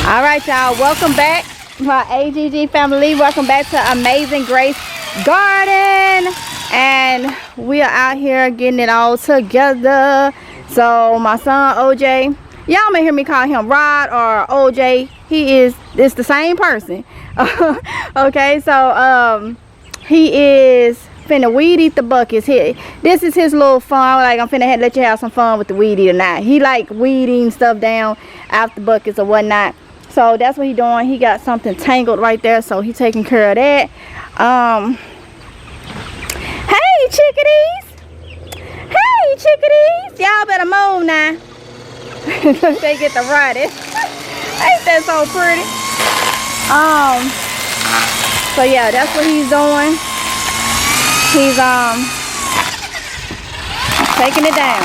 All right, y'all. Welcome back, my AGG family. Welcome back to Amazing Grace Garden. And we are out here getting it all together. So my son OJ, y'all may hear me call him Rod or OJ. It's the same person. Okay, so he is finna weed eat the buckets here. This is his little fun. Like, I'm finna let you have some fun with the weed eater now. He like weeding stuff down out the buckets or whatnot. So that's what he doing. He got something tangled right there, so he taking care of that. Hey chickadees, hey chickadees, y'all better move now. They get to running. Ain't that so pretty? So yeah, that's what he's doing. He's taking it down.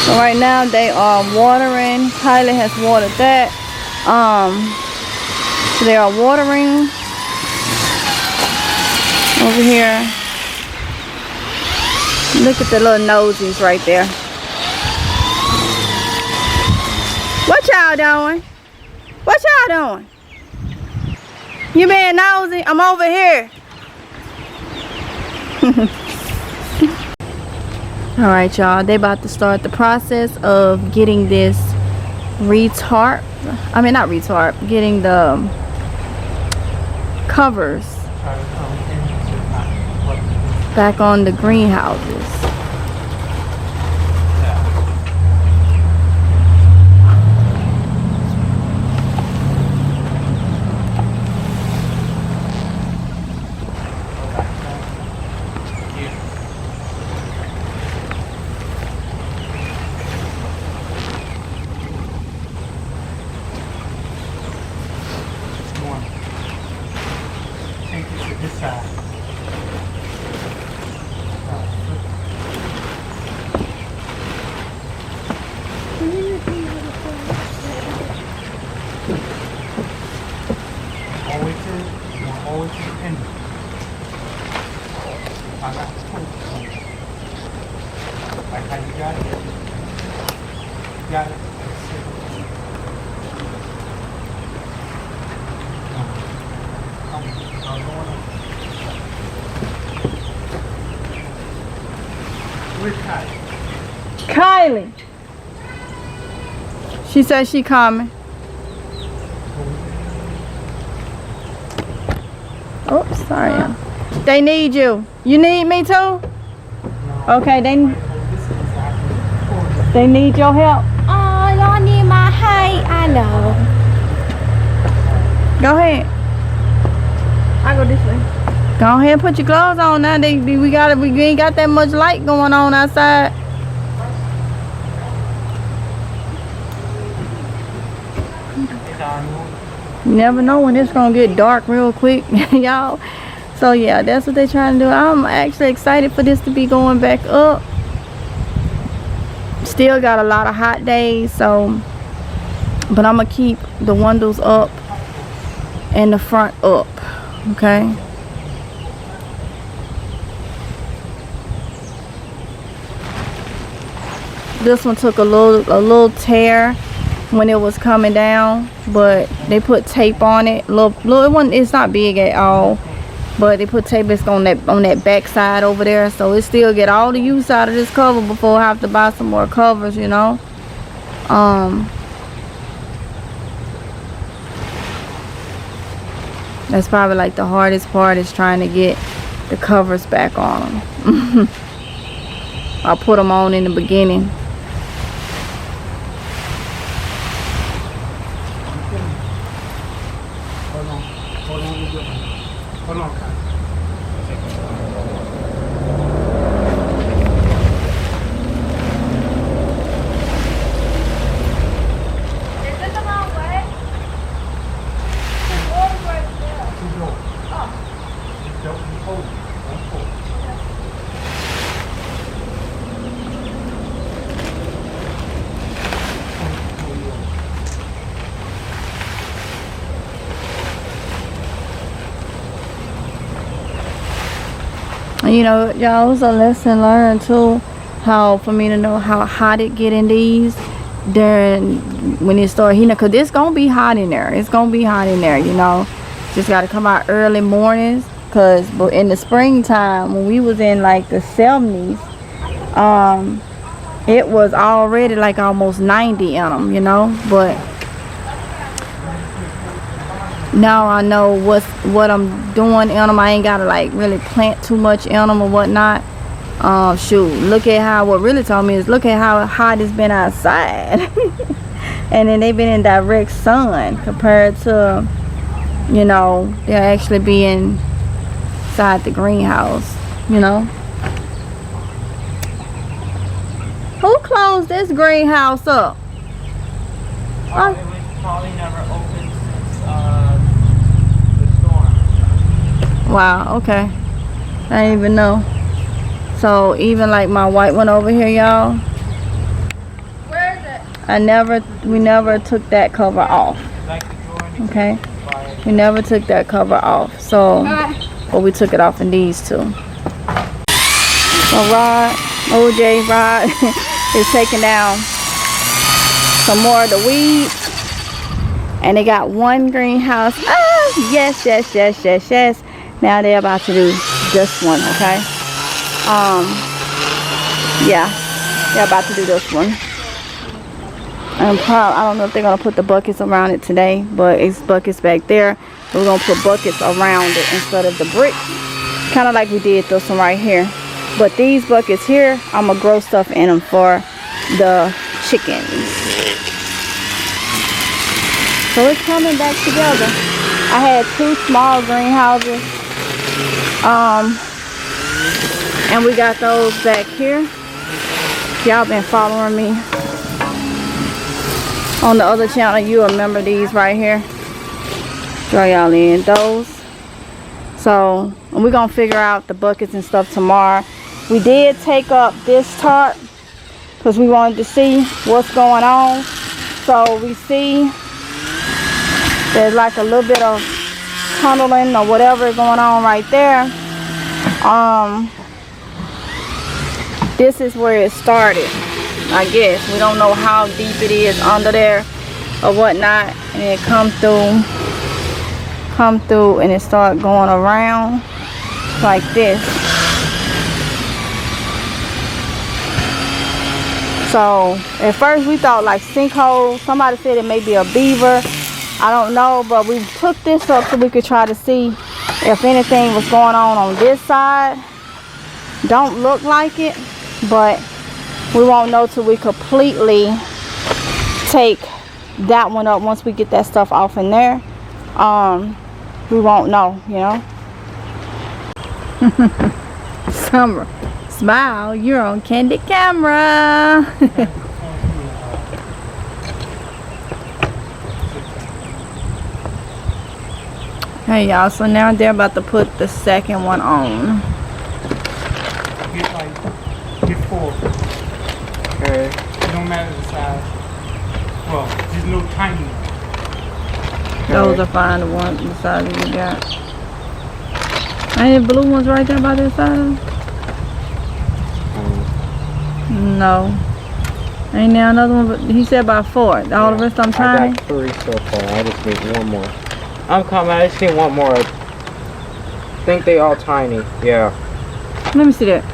So right now they are watering. Kylie has watered that. So they are watering over here. Look at the little nosies right there. What y'all doing? What y'all doing? You being nosy? I'm over here. All right, y'all. They about to start the process of getting this getting the covers back on the greenhouses. Kylie. She said she coming. Oops, sorry. They need you. You need me too? Okay, they need your help. Oh, y'all need my height. I know. Go ahead. I go this way. Go ahead and put your clothes on now. We ain't got that much light going on outside. You never know when it's gonna get dark real quick, y'all. So yeah, that's what they're trying to do. I'm actually excited for this to be going back up. Still got a lot of hot days, so but I'm gonna keep the windows up and the front up. Okay. This one took a little tear when it was coming down, but they put tape on it. It's not big at all, but they put tape on that back side over there, so it still get all the use out of this cover before I have to buy some more covers, you know. That's probably like the hardest part, is trying to get the covers back on them. I put them on in the beginning. Hold on, Kyle. Is this the wrong way? The door's right there. Oh. Don't hold it. Don't hold it. You know, y'all, it was a lesson learned too. how for me to know how hot it get in these during when it start heating, because it's gonna be hot in there. It's gonna be hot in there, you know. Just gotta come out early mornings, because in the springtime when we was in like the 70s, it was already like almost 90 in them, you know. But now I know what I'm doing in them. I ain't gotta like really plant too much in them or whatnot. Shoot, look at how, what really told me is look at how hot it's been outside. And then they've been in direct sun compared to, you know, they're actually being inside the greenhouse, you know. Who closed this greenhouse up? It was probably never opened since the storm. Wow, okay. I didn't even know. So even like my white one over here, y'all, Where is it? we never took that cover off. Like the door. Okay, we never took that cover off. So, but we took it off in these two. So Rod is taking down some more of the weeds, and they got one greenhouse. Ah, yes. Now they're about to do this one, okay? Yeah, they're about to do this one. I don't know if they're gonna put the buckets around it today, but it's buckets back there. We're gonna put buckets around it instead of the bricks, kind of like we did this one right here. But these buckets here, I'm gonna grow stuff in them for the chickens. So it's coming back together. I had 2 small greenhouses, and we got those back here. Y'all been following me on the other channel, you remember these right here. Throw y'all in those. So we're gonna figure out the buckets and stuff tomorrow. We did take up this tarp because we wanted to see what's going on. So we see there's like a little bit of tunneling or whatever going on right there. This is where it started, I guess. We don't know how deep it is under there or whatnot. And it come through and it start going around like this. So at first we thought like sinkhole. Somebody said it may be a beaver. I don't know, but we took this up so we could try to see if anything was going on this side. Don't look like it, but we won't know till we completely take that one up. Once we get that stuff off in there, we won't know, you know. Summer, smile, you're on candid camera. Hey y'all, so now they're about to put the second one on. Get 4. Okay. It don't matter the size. Well, there's no tiny. Those are fine, the ones the size that we got. Ain't the blue ones right there by their side? No. Ain't there another one? But he said about 4. All the rest of them tiny? I got 3 so far. I just need one more. I'm coming. I just need one more. I think they all tiny. Yeah. Let me see that.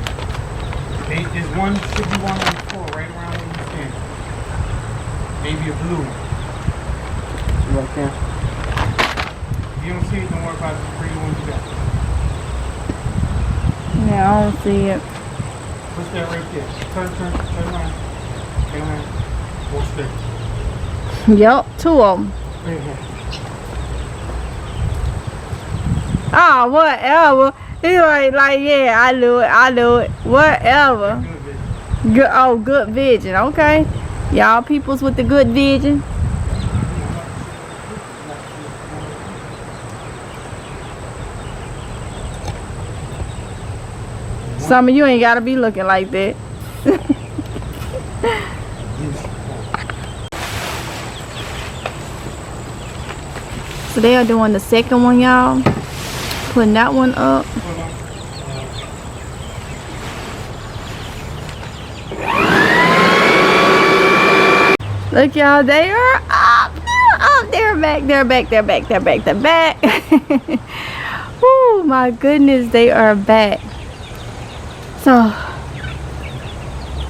There's one, should be one on the floor right around where you stand. Maybe a blue. Okay. If you don't see it, don't worry about it. Bring the ones you got. Yeah, I don't see it. What's that right there? Turn around. Turn around. What's that? Yup, 2 of them. Right here. Ah, whatever. He like, yeah, I knew it. Whatever. Good vision. Good vision. Okay. Y'all peoples with the good vision. Some of you ain't gotta be looking like that. So they are doing the second one, y'all. Putting that one up. Look, y'all, they are up. They're back. They're back. They're back. They're back. They're back. Oh my goodness, they are back. So,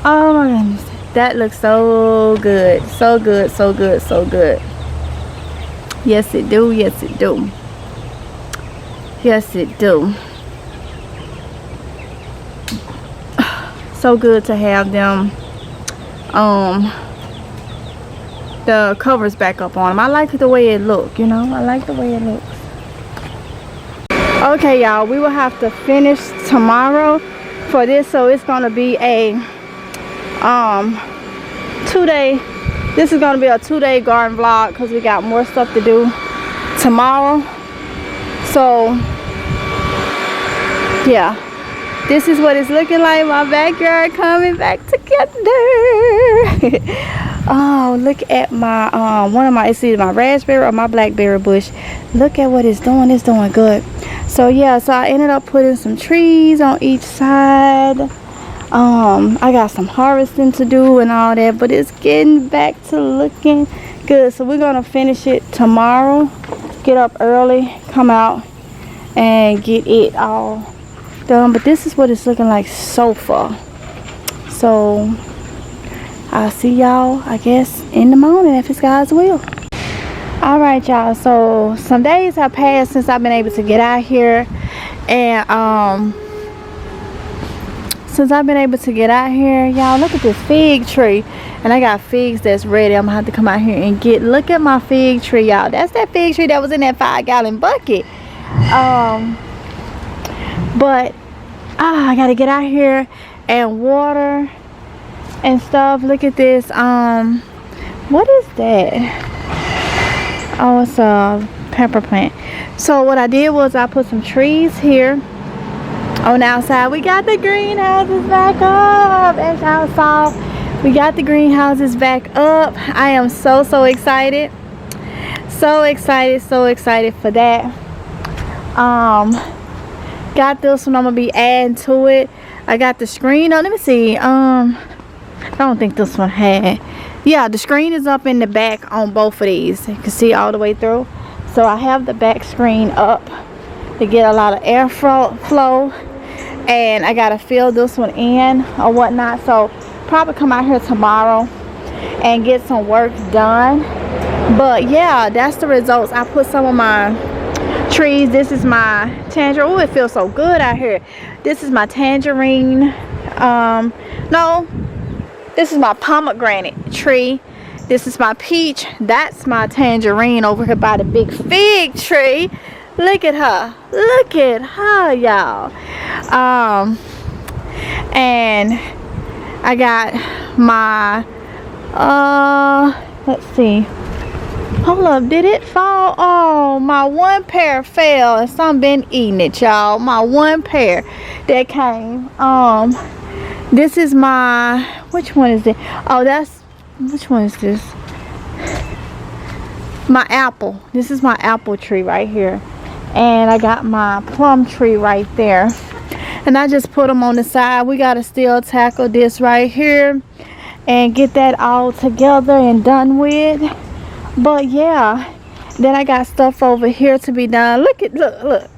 oh my goodness, that looks so good. So good. So good. So good. Yes, it do. Yes, it do. Yes, it do. So good to have them. The covers back up on them. I like the way it look, you know. I like the way it looks. Okay, y'all, we will have to finish tomorrow for this, so it's gonna be a 2-day. This is gonna be a 2-day garden vlog because we got more stuff to do tomorrow. So yeah, this is what it's looking like. My backyard coming back together. Oh, look at my one of my, it's either my raspberry or my blackberry bush. Look at what it's doing. It's doing good. So yeah, so I ended up putting some trees on each side. I got some harvesting to do and all that, but it's getting back to looking good. So we're gonna finish it tomorrow. Get up early, come out and get it all done. But this is what it's looking like so far. So I'll see y'all, I guess, in the morning if it's God's will. Alright, y'all, so some days have passed since I've been able to get out here, and since I've been able to get out here, y'all, look at this fig tree. And I got figs that's ready. I'm gonna have to come out here and get, look at my fig tree, y'all. That's that fig tree that was in that 5-gallon bucket. But I gotta get out here and water and stuff. Look at this. What is that? Oh, it's a pepper plant. So what I did was I put some trees here on the outside. We got the greenhouses back up, as y'all saw. We got the greenhouses back up. I am so excited. So excited for that. Got this one. I'm gonna be adding to it. I got the screen on. Let me see. I don't think this one had. Yeah, the screen is up in the back on both of these. You can see all the way through. So I have the back screen up to get a lot of air flow. And I gotta fill this one in or whatnot. So probably come out here tomorrow and get some work done. But yeah, that's the results. I put some of my trees. This is my tangerine. Oh, it feels so good out here. This is my tangerine. No, this is my pomegranate tree. This is my peach. That's my tangerine over here by the big fig tree. Look at her. Look at her, y'all. And I got my let's see. Hold up, did it fall? Oh, my one pear fell and some been eating it, y'all. My one pear that came. This is my, which one is it? Oh, that's, which one is this? My apple. This is my apple tree right here. And I got my plum tree right there. And I just put them on the side. We got to still tackle this right here and get that all together and done with. But yeah, then I got stuff over here to be done. Look,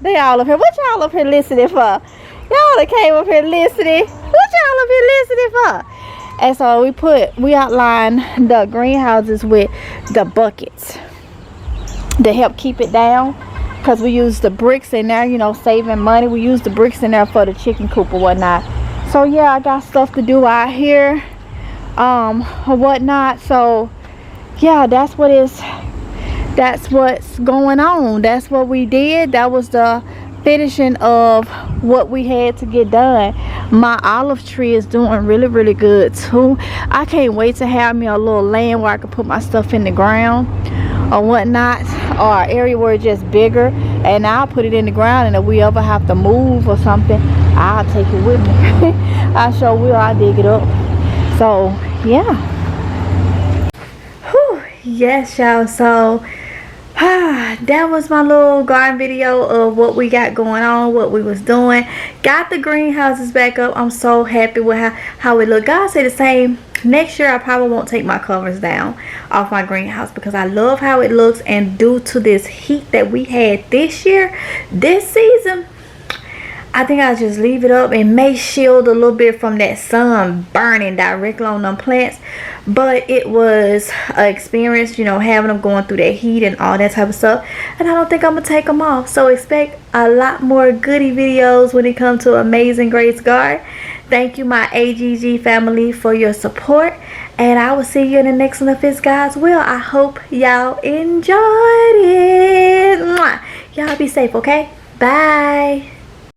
they all up here. What y'all up here listening for? Y'all that came up here listening. What y'all up here listening for? And so we outlined the greenhouses with the buckets to help keep it down, because we use the bricks in there, you know, saving money. We use the bricks in there for the chicken coop or whatnot. So yeah, I got stuff to do out here or whatnot. So yeah, that's what's going on. That's what we did. That was the finishing of what we had to get done. My olive tree is doing really good too. I can't wait to have me a little land where I can put my stuff in the ground or whatnot, or an area where it's just bigger, and I'll put it in the ground, and if we ever have to move or something, I'll take it with me. I sure will. I'll dig it up. So yeah. Whew. Yes, y'all. So that was my little garden video of what we got going on, what we was doing. Got the greenhouses back up. I'm so happy with how it looked. God say the same. Next year I probably won't take my covers down off my greenhouse because I love how it looks, and due to this heat that we had this year, this season, I think I'll just leave it up. It may shield a little bit from that sun burning directly on them plants, but it was an experience, you know, having them going through that heat and all that type of stuff. And I don't think I'm gonna take them off, so expect a lot more goodie videos when it comes to Amazing Grace Garden. Thank you, my AGG family, for your support, and I will see you in the next one if it's God's will. I hope y'all enjoyed it. Mwah. Y'all be safe, okay? Bye.